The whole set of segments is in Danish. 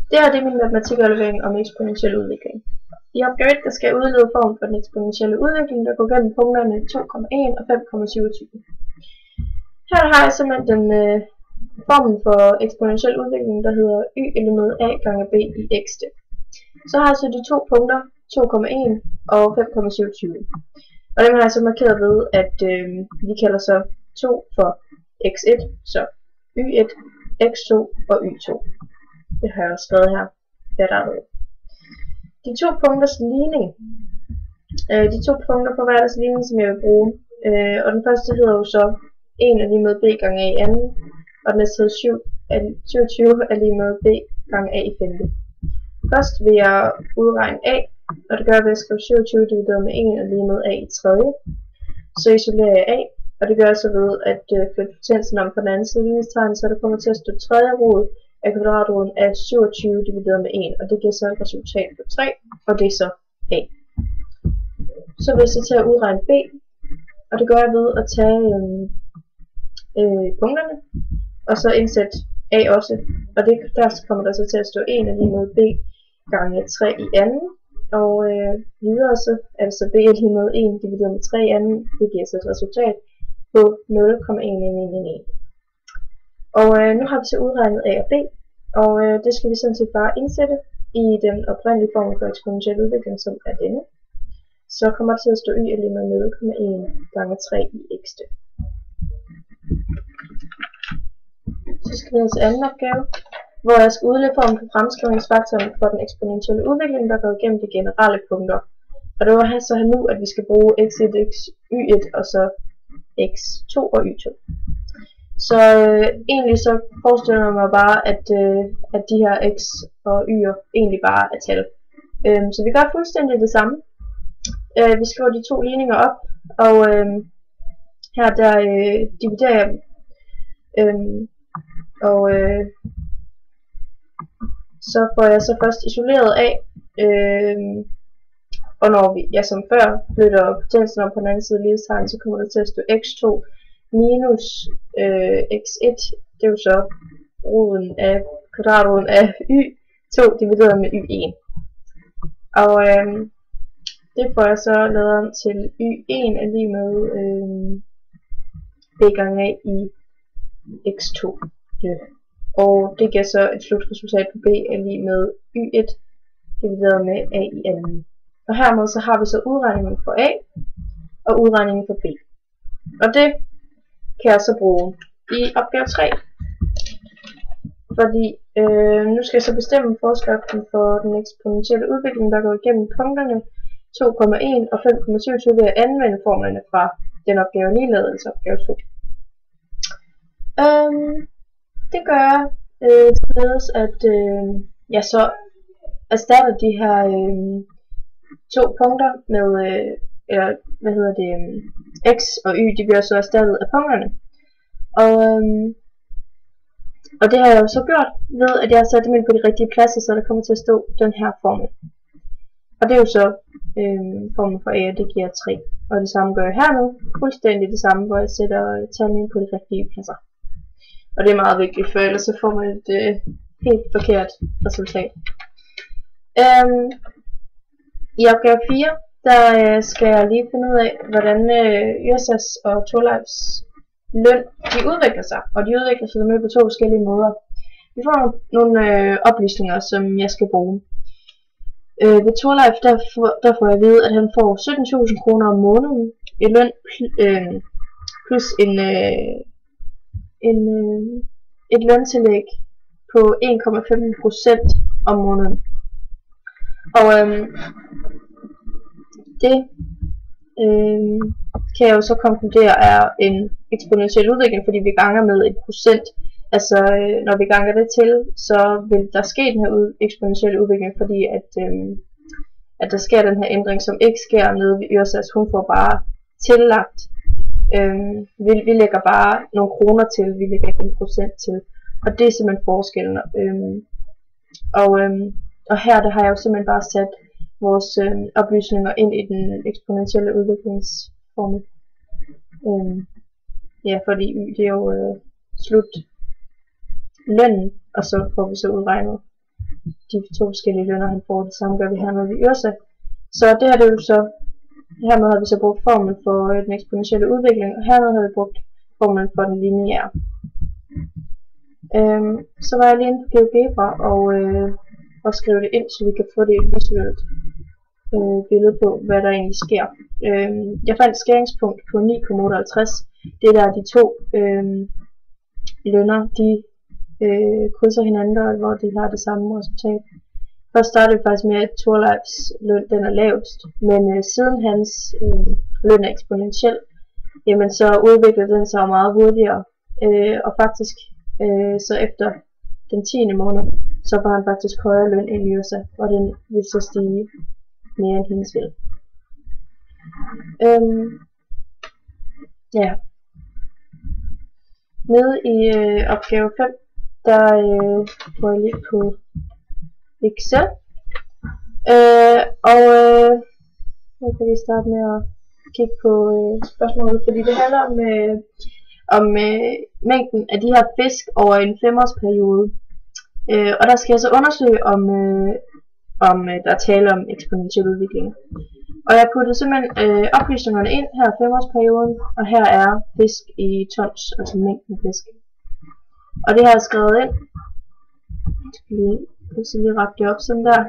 Det her det er min matematikaflevering om eksponentiel udvikling. I opgave 1 der skal jeg udlede form for den eksponentielle udvikling, der går gennem punkterne 2,1 og 5,27. Her har jeg simpelthen den formen for eksponentiel udvikling, der hedder y lig a gange b i x'te. Så har jeg så de to punkter 2,1 og 5,27. Og dem har jeg så markeret ved, at vi kalder så 2 for x1, så y1, x2 og y2. Det har jeg også skrevet her. De to punkters ligning. De to punkter på hver deres ligning, som jeg vil bruge. Og den første hedder jo så 1 er lige med b gange a i anden. Og den næste hedder 27 er lige med b gange a i femte. Først vil jeg udregne a, og det gør jeg ved at skrive 27 divideret med 1 er lige med a i tredje. Så isolerer jeg a, og det gør jeg så ved at flytte potensen om på den anden side ligningstegn, så der kommer til at stå tredje rod af kvadratroden af 27 divideret med 1, og det giver så et resultat på 3, og det er så a. Så vil jeg så til at udregne b, og det gør jeg ved at tage punkterne, og så indsætte a også, og det der kommer der så til at stå 1 er lige med b gange 3 i anden, og videre så er det så b er lige med 1 divideret med 3 i anden, det giver så et resultat på 0,111. Og nu har vi så udregnet a og b, og det skal vi sådan set bare indsætte i den oprindelige form for eksponentiel udvikling, som er denne. Så kommer det til at stå y er lige med 0,1 gange 3 i x'te. Så skal vi til anden opgave, hvor jeg skal udlede formen for fremskrivningsfaktoren for den eksponentielle udvikling, der går igennem de generelle punkter. Og det var så her nu, at vi skal bruge x1, y1 og så x2 og y2. Så egentlig så forestiller jeg mig bare, at de her x og y'er egentlig bare er tal. Så vi gør fuldstændig det samme. Vi skriver de to ligninger op, og her der dividerer jeg dem. Så får jeg så først isoleret af, og når jeg som før flytter potensen op på den anden side af ligningstegn, så kommer det til at stå x2 minus x1, det er jo så kvadratroden af y2 divideret med y1. Og det får jeg så lavet om til y1 er lige med b gange a i x2. Og det giver så et slutresultat på b er lige med y1 divideret med a i anden. Og hermed så har vi så udregningen for a og udregningen for b. Og det kan jeg så bruge i opgave 3. Fordi nu skal jeg så bestemme forskriften for den eksponentielle udvikling, der går igennem punkterne 2,1 og 5,27 ved at anvende formlerne fra den opgave lige lavet, altså opgave 2. Det gør jeg således, at jeg så erstatter de her to punkter med, x og y, de bliver så erstattet af punkterne. Og det har jeg jo så gjort ved, at jeg har sat dem ind på de rigtige pladser, så der kommer til at stå den her formel. Og det er jo så formlen for a, og det giver 3. Og det samme gør jeg her nu, fuldstændig det samme, hvor jeg sætter tallene ind på de rigtige pladser. Og det er meget vigtigt, for ellers så får man et helt forkert resultat. I opgave 4, der skal jeg lige finde ud af, hvordan Yrsas og Thorleifs løn de udvikler sig. Og de udvikler sig på to forskellige måder. Vi får nogle oplysninger, som jeg skal bruge. Ved Thorleif, der får jeg at vide, at han får 17.000 kroner om måneden i løn, plus et løntillæg på 1,15% om måneden. Og det kan jeg jo så konkludere er en eksponentiel udvikling, fordi vi ganger med et procent. Altså når vi ganger det til, så vil der ske den her eksponentielle udvikling, fordi at der sker den her ændring, som ikke sker nede ved Yrsas. Hun får bare tillagt. Vi lægger bare nogle kroner til, vi lægger ikke en procent til. Og det er simpelthen forskellen. Og her der har jeg jo simpelthen bare sat vores oplysninger ind i den eksponentielle udviklingsformel. Ja, fordi det er jo slut lønnen, og så får vi så udregnet de to forskellige lønner, han får. Det samme gør vi hernede ved Yrsa. Så det her, det er jo så, hermed har vi så brugt formlen for den eksponentielle udvikling, og hernede har vi brugt formlen for den lineære. Så var jeg lige inde på GeoGebra og skrive det ind, så vi kan få det et visuelt billede på, hvad der egentlig sker. Jeg fandt et skæringspunkt på 9,58. Det er der de to lønner, de krydser hinanden, og hvor de har det samme resultat. Først startede det faktisk med, at Thorleifs løn den er lavest, men siden hans løn er eksponentiel, jamen så udvikler den sig meget hurtigere, og faktisk så efter den 10. måned, så får han faktisk højere løn end Yrsa, og den vil så stige mere end hendes vil. Ja. Nede i opgave 5, der får jeg lige på Excel. Nu kan vi starte med at kigge på spørgsmålet, fordi det handler om mængden af de her fisk over en 5-årsperiode. Og der skal jeg så undersøge, om der er tale om eksponentiel udvikling. Og jeg putter simpelthen oplysningerne ind her i 5-årsperioden, og her er fisk i tons, altså mængden af fisk. Og det har jeg skrevet ind. Jeg skal lige rette det op sådan der.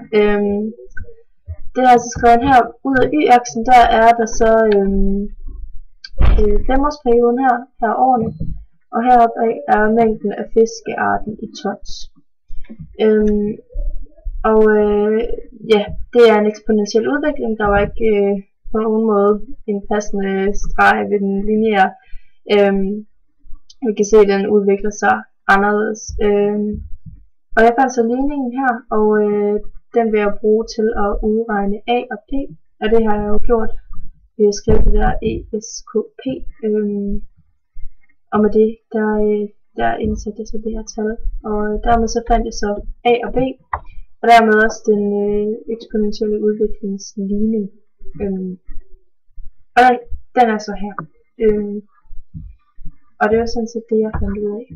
Det har jeg så skrevet her. Ud af y-aksen, der er der så 5-årsperioden her årene. Og heroppe er mængden af fiskearten i tons. Ja, det er en eksponentiel udvikling. Der var ikke på nogen måde en passende streg ved den lineære. Vi kan se, at den udvikler sig anderledes. Og jeg fandt så ligningen her, og den vil jeg bruge til at udregne A og P. Og det har jeg jo gjort ved at skrive det der ESKP. Og med det, der indsatte jeg så det her tal. Og dermed så fandt jeg så A og B. Og dermed også den eksponentielle udviklingsligning. Og den er så her. Og det var sådan set det, jeg fandt ud af.